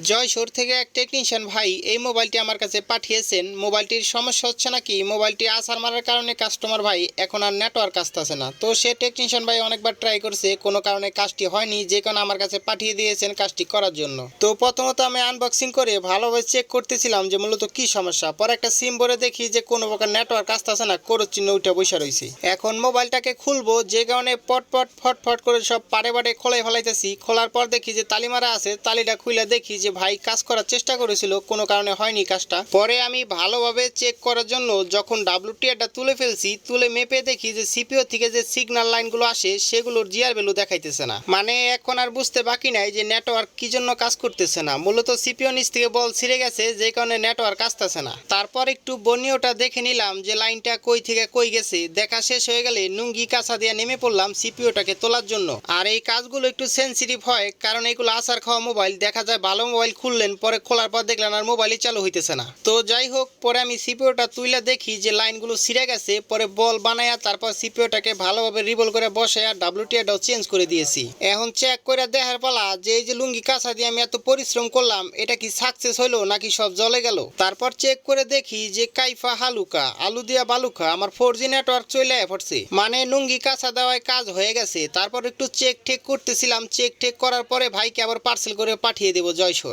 জয়সুর থেকে এক টেকনিশিয়ান ভাই এই মোবাইলটি আমার কাছে পাঠিয়েছেন। মোবাইলটির সমস্যা হচ্ছে নাকি মোবাইলটি আছাড় মারার কারণে কাস্টমার ভাই এখন আর নেটওয়ার্ক আসতেছে না। তো সে টেকনিশিয়ান ভাই অনেকবার ট্রাই করছে, কোনো কারণে কাজটি হয়নি, যে কারণে আমার কাছে পাঠিয়ে দিয়েছেন কাজটি করার জন্য। তো প্রথমত আমি আনবক্সিং করে ভালোভাবে চেক করতেছিলাম যে মূলত কি সমস্যা। পরে একটা সিম ভরে দেখি যে কোনো প্রকার নেটওয়ার্ক আসতেছে না, করোর চিহ্ন উঠে বসে রয়েছে। এখন মোবাইলটাকে খুলবো, যে কারণে পটপট ফটফট করে সব পাড়ে পাড়ে খোলাই ফেলাইতেছি। খোলার পর দেখি যে তালি মারা আছে, তালিটা খুলে দেখি যে ভাই কাজ করার চেষ্টা করেছিল, কোনো কারণে হয়নি কাজটা। পরে আমি ভালোভাবে চেক করার জন্য যখন WTRটা তুলে ফেলছি, তুলে মেপে দেখি যে সিপিইউ থেকে যে সিগন্যাল লাইনগুলো আসে সেগুলোর জিআর ভ্যালু দেখাইতেছে না। মানে এখন আর বুঝতে বাকি নাই যে নেটওয়ার্ক কি জন্য কাজ করতেছে না। মূলত সিপিইউ নিচ থেকে বল ছিঁড়ে গেছে, যে কারণে নেটওয়ার্ক আসতেছে না। তারপর একটু বনিওটা দেখে নিলাম যে লাইনটা কই থেকে কই গেছে। দেখা শেষ হয়ে গেলে নুঙ্গি কাছা দিয়ে নেমে পড়লাম সিপিইউটাকে তোলার জন্য। আর এই কাজগুলো একটু সেন্সিটিভ হয়, কারণ এগুলো আছাড় খাওয়া মোবাইল। দেখা যায় ভালো মোবাইল খুললেন, পরে খোলার পর দেখলেন আর মোবাইলই চালু হইতেছে না। তো যাই হোক, পরে আমি সিপিইউটা তুইলা দেখি যে লাইনগুলো ছিঁড়ে গেছে। পরে বল বানায়া তারপর সিপিইউটাকে ভালোভাবে রিবল করে বসে আর WTRটাও চেঞ্জ করে দিয়েছি। এখন চেক করে দেখার পালা যে এই যে লুঙ্গি কাছা দিয়ে আমি এত পরিশ্রম করলাম, এটা কি সাকসেস হইলো নাকি সব জলে গেল। তারপর চেক করে দেখি যে কাইফা হালুকা আলু দিয়া বালুকা আমার 4G নেটওয়ার্ক চলে পড়ছে, মানে লুঙ্গি কাছা দেওয়ায় কাজ হয়ে গেছে। তারপর একটু চেক ঠেক করতেছিলাম, চেক ঠেক করার পরে ভাইকে আবার পার্সেল করে পাঠিয়ে দেবো জয়সুর।